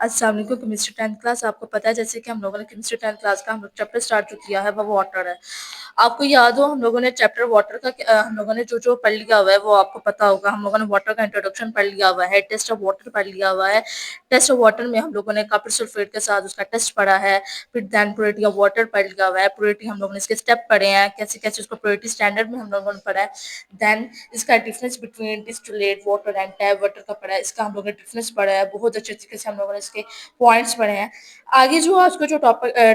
अस्सलाम वालेकुम। Chemistry 10th class आपको पता है, जैसे कि हम लोगों ने केमिस्ट्री 10th क्लास का हम लोग चैप्टर स्टार्ट जो किया है वो वाटर है। आपको याद हो हम लोगों ने चैप्टर वाटर का हम लोगों ने जो पढ़ लिया हुआ है वो आपको पता होगा। हम लोगों ने वाटर का इंट्रोडक्शन पढ़ लिया हुआ है, टेस्ट ऑफ वाटर पढ़ लिया हुआ है। टेस्ट ऑफ वाटर में हम लोगों ने कॉपर सल्फेट के साथ उसका टेस्ट पढ़ा है। फिर देन प्योरिटी ऑफ वाटर पढ़ लिया हुआ है। प्योरिटी हम लोगों ने इसके स्टेप पढ़े हैं, कैसे कैसे उसको प्योरिटी स्टैंडर्ड में हम लोगों ने पढ़ा है। देन इसका difference between distillate water and tap water का पढ़ा है, इसका हम लोगों ने डिफरेंस पढ़ा है। बहुत अच्छे तरीके से हम लोगों ने इसके पॉइंट्स पढ़े हैं। आगे जो आज का जो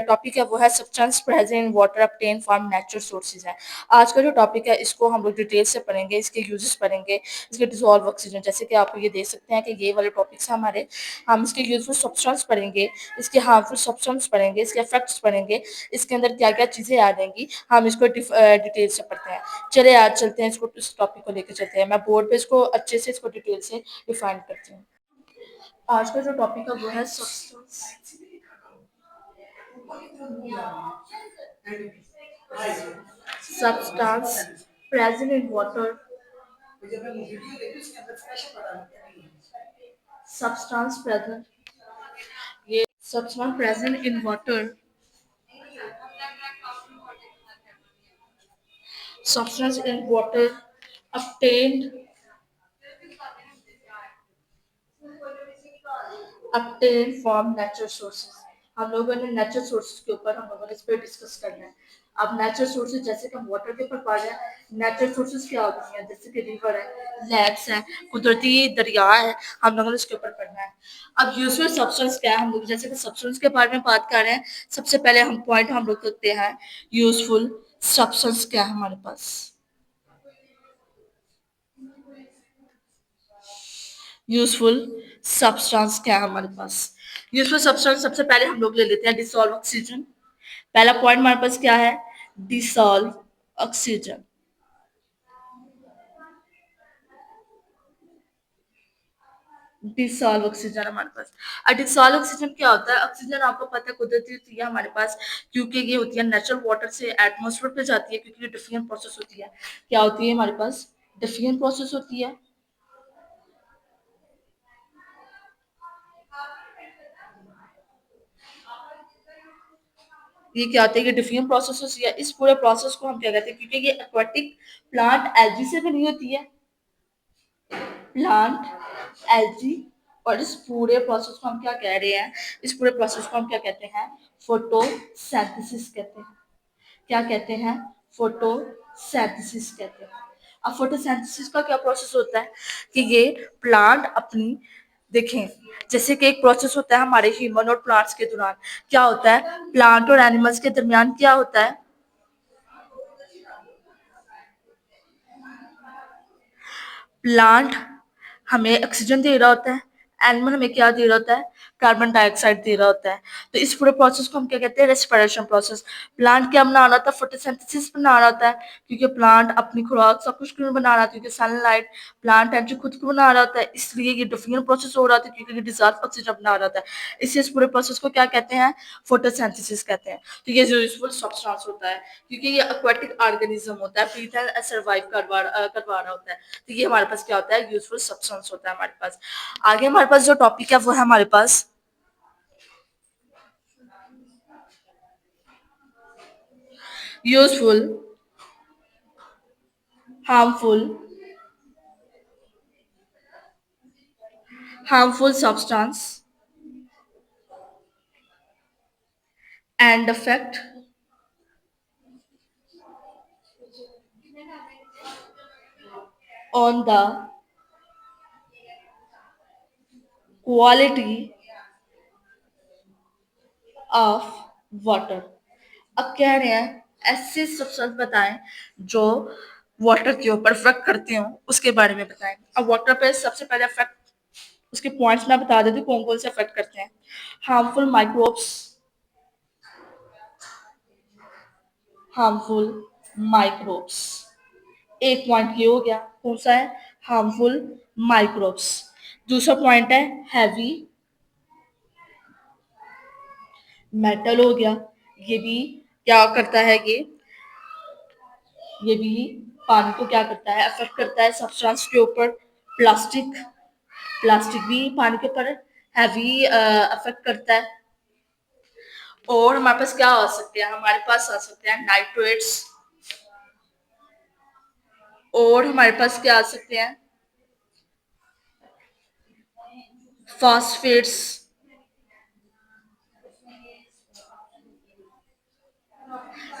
टॉपिक है वो है substance present in water obtain from natural sources है। आज का जो टॉपिक है इसको हम लोग डिटेल से पढ़ेंगे, इसके यूजेस पढ़ेंगे, इसके डिसॉल्व ऑक्सीजन। जैसे कि आप ये देख सकते हैं कि ये वाले टॉपिक्स हमारे, हम इसके यूजफुल सब्सटेंस पढ़ेंगे, इसके हार्मफुल सब्सटेंस पढ़ेंगे, इसके इफेक्ट्स पढ़ेंगे, इसके अंदर क्या क्या चीजें आ जाएंगी, हम इसको डिटेल से पढ़ते हैं। चले आज चलते हैं, इसको इस टॉपिक को लेकर चलते हैं। मैं बोर्ड पे इसको अच्छे से इसको डिटेल से डिफाइन करती हूँ। आज का जो टॉपिक है वो है substance present in water, substance present substance present in water, substance in water obtained obtained from natural sources। हम लोगों ने नेचुरल सोर्सेज के ऊपर हम लोगों ने इस पर डिस्कस करना है। अब नेचुरल सोर्सेज जैसे कि हम वाटर के ऊपर पढ़ रहे हैं, नेचुरल सोर्सेज क्या होती हैं, जैसे कि रिवर है, लैक्स है, कुदरती दरिया है, हम लोगों ने इसके ऊपर पढ़ना है। अब यूजफुल सब्सटेंस क्या है, हम लोग जैसे कि सब्सटेंस के बारे में बात कर रहे हैं। सबसे पहले हम पॉइंट हम लोग करते हैं यूजफुल सब्सटेंस क्या है हमारे पास। यूजफुल सब्सटेंस क्या है हमारे पास। यूजफुल सब्सटेंस सबसे पहले हम लोग ले लेते हैं डिसॉल्व ऑक्सीजन। पहला पॉइंट हमारे पास क्या है, डिसॉल्व ऑक्सीजन। डिसॉल्व ऑक्सीजन हमारे पास। और डिसॉल्व ऑक्सीजन क्या होता है, ऑक्सीजन आपको पता है कुदरती होती है हमारे पास, क्योंकि ये होती है नेचुरल वाटर से एटमोसफेयर पे जाती है, क्योंकि ये डिफियन प्रोसेस होती है। क्या होती है हमारे पास, डिफियन प्रोसेस होती है। ये क्या होता है, ये डिफियन प्रोसेस होती है। इस पूरे प्रोसेस को हम क्या कहते हैं, क्योंकि ये एक्वाटिक प्लांट एल्गी से बनी होती है, प्लांट एल्गी। और इस पूरे प्रोसेस को हम क्या कह रहे हैं, इस पूरे प्रोसेस को हम क्या कहते हैं, फोटोसिंथेसिस कहते हैं। क्या कहते हैं, फोटोसिंथेसिस कहते हैं। अब फोटोसिंथेसिस का क्या प्रोसेस होता है कि ये प्लांट अपनी, देखें, जैसे कि एक प्रोसेस होता है हमारे ह्यूमन और प्लांट्स के दौरान, क्या होता है, प्लांट और एनिमल्स के दरमियान क्या होता है, प्लांट हमें ऑक्सीजन दे रहा होता है, एनिमल हमें क्या दे रहा होता है, कार्बन डाइऑक्साइड दे रहा होता है। तो इस पूरे प्रोसेस को हम क्या कहते हैं, रेस्पिरेशन प्रोसेस। प्लांट क्या बना रहा होता है, फोटोसिंथेसिस बना रहा होता है, क्योंकि प्लांट अपनी खुराक सब कुछ क्यों बना रहा था, क्योंकि सनलाइट प्लांट एनर्जी खुद को बना रहा होता है, इसलिए ये डिफियन प्रोसेस हो रहा था, क्योंकि ये डिजॉल्व ऑक्सीजन बना रहा था। इसलिए इस पूरे प्रोसेस को क्या कहते हैं, फोटोसिंथेसिस कहते हैं। तो ये जो यूजफुल सब्सटेंस होता है, क्योंकि ये एक्वाटिक ऑर्गेनिज्म होता है, ब्रीथ एंड सर्वाइव करवा रहा होता है, तो ये हमारे पास क्या होता है, यूजफुल सब्सटेंस होता है हमारे पास। आगे हमारे पास जो टॉपिक है वो है हमारे पास useful harmful harmful substance and effect on the quality of water। अब कह रहे हैं ऐसे सब्सटेंस बताएं जो वाटर के ऊपर इफेक्ट करते हो, उसके बारे में बताएं। अब वाटर पे सबसे पहले इफेक्ट, उसके पॉइंट्स मैं बता देती हूँ कौन कौन से इफेक्ट करते हैं। हार्मफुल माइक्रोब्स, हार्मफुल माइक्रोब्स, एक पॉइंट ये हो गया, कौन सा है, हार्मफुल माइक्रोब्स। दूसरा पॉइंट है हैवी मेटल हो गया, ये भी क्या करता है, ये भी पानी को क्या करता है, अफेक्ट करता है सब्सटेंस के ऊपर। प्लास्टिक, प्लास्टिक भी पानी के ऊपर हैवी अफेक्ट करता है। और हमारे पास क्या आ सकते हैं, हमारे पास आ सकते हैं नाइट्रेट्स, और हमारे पास क्या आ सकते हैं फॉस्फेट्स।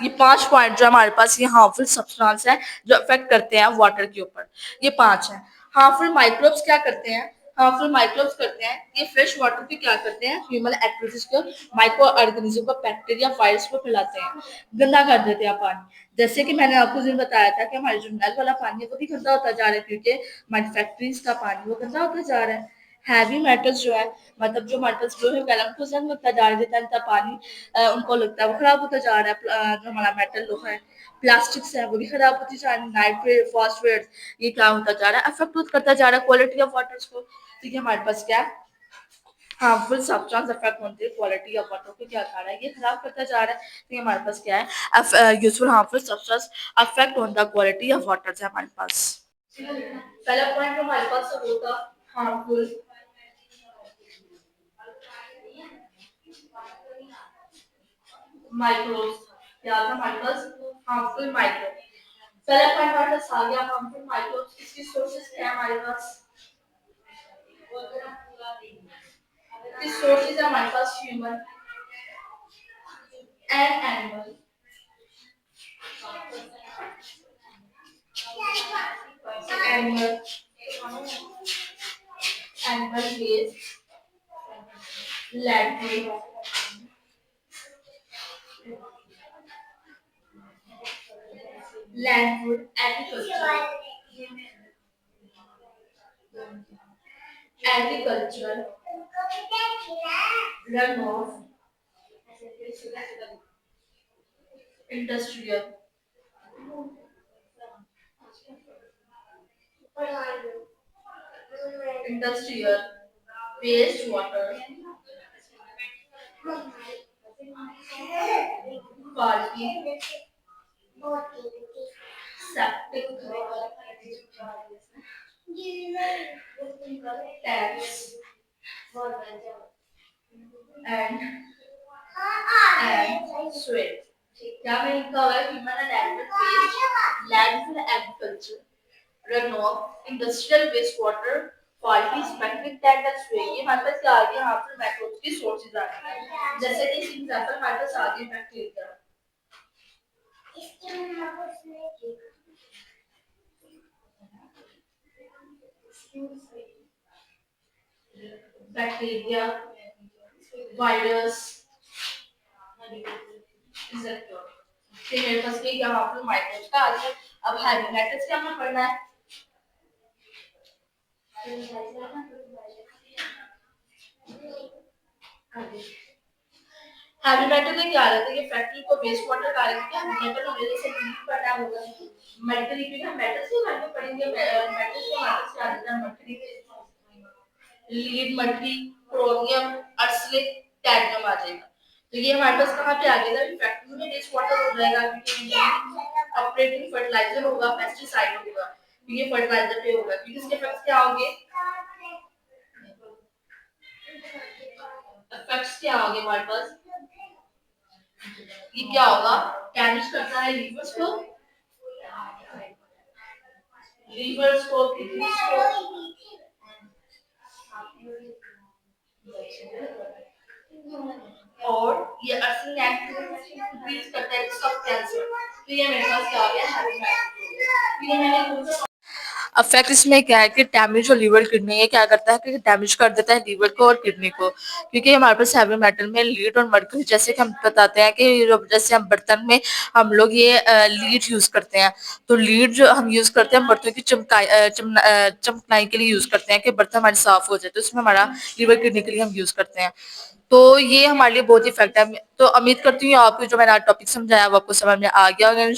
ये 5 पॉइंट जो हमारे पास ये हार्मफुल सब्सटेंस है जो अफेक्ट करते हैं वाटर के ऊपर, ये 5 हैं। हार्मफुल माइक्रोब्स क्या करते हैं, हार्मफुल माइक्रोब्स करते हैं ये फ्रेश वाटर पे क्या करते हैं, ह्यूमन एक्टिविटीज को, माइक्रो ऑर्गेनिज्म को, बैक्टीरिया वायरस को फैलाते हैं, गंदा कर देते हैं पानी। जैसे कि मैंने आपको दिन बताया था कि हमारे जो नल वाला पानी है वो भी गंदा होता जा रहा है, क्योंकि हमारी फैक्ट्रीज का पानी वो गंदा होता जा रहा है। हैवी मेटल्स जो है, मतलब जो हमारे पास लोहे वगैरह उनको जंग लगता जा रहा है, जितना पानी उनको लगता है वो खराब होता जा रहा है। जो हमारा मेटल लोहा है, प्लास्टिक्स है, वो भी खराब होती जा रही है, नाइट्रेट फॉस्फेट, ये क्या होता जा रहा है, अफेक्ट करता जा रहा है क्वालिटी ऑफ वाटर्स को। तो ये हमारे पास क्या है, हार्मफुल सब्सटेंस अफेक्ट होते हैं क्वालिटी ऑफ वाटर को, क्या कर रहा है, ये खराब करता जा रहा है। तो ये हमारे पास क्या है, useful harmful substance affect on the quality of water है हमारे पास। पहला पॉइंट हमारे पास होता हार्मफुल माइक्रोब्स, क्या था हमारे पास हार्मफुल माइक्रोब। पहला पॉइंट हमारे पास आ गया हार्मफुल माइक्रोब्स, इसकी सोर्सेस क्या है हमारे पास, इसकी सोर्सेस है हमारे पास human and animal, animal animal waste, land landfill, agriculture run off, industrial industrial waste water, quality septic tanks and soil। क्या में लिखा हुआ है, human and animal waste, landfill agriculture run off, industrial waste water, quality septic tank and soil. ये हमारे पास क्या आ गया, हार्मफुल माइक्रोब्स की सोर्सेज आ गई। जैसे कि इस एग्जांपल हमारे पास आ गया बैक्टीरिया, बैक्टीरिया वायरस इंसेक्ट। फिर मेरे पास ये यहाँ पर माइक्रोब्स का आ गया। अब हैवी मेटल्स क्या हमें पढ़ना है, हैवी मेटल में क्या रहता है, ये फैक्ट्री को वेस्ट वाटर का रहता है, हैवी मेटल होने से डील करना होगा। मर्करी भी हम मेटल्स के बारे में पढ़ेंगे, मेटल्स के बारे में क्या रहता है, mercury, lead, mercury, chromium, arsenic, cadmium आ जाएगा। तो ये हमारे पास कहाँ पे आ जाएगा, फैक्ट्री में वेस्ट वाटर हो जाएगा, क्योंकि ऑपरेटिंग फर्टिलाइजर होगा, पेस्टिसाइड होगा, तो ये फर्टिलाइजर पे होगा, क्योंकि इसके इफेक्ट्स क्या होंगे, इफेक्ट्स क्या होंगे हमारे पास, ये क्या होगा, डैमेज करता है लीवर्स को, किडनीज को, और ये अर्सन इंक्रीज करता है रिस्क ऑफ कैंसर। तो ये मेरे पास क्या हो गया, हैवी मेटल। ये मैंने अफेक्ट इसमें क्या है कि डैमेज जो लीवर किडनी है क्या करता है कि डैमेज कर देता है लीवर को और किडनी को, क्योंकि हमारे पास हैवी मेटल में लीड और मरकरी, जैसे कि हम बताते हैं कि जैसे हम बर्तन में हम लोग ये लीड यूज करते हैं, तो लीड जो हम यूज करते हैं बर्तन की चमकनाई के लिए यूज करते हैं कि बर्तन हमारे साफ हो जाए, तो उसमें हमारा लीवर किडनी के लिए हम यूज करते हैं। तो ये हमारे लिए बहुत इफेक्ट है। तो उम्मीद करती हूँ आपको जो मैंने आज टॉपिक समझाया वो आपको समझ में आ गया होगा।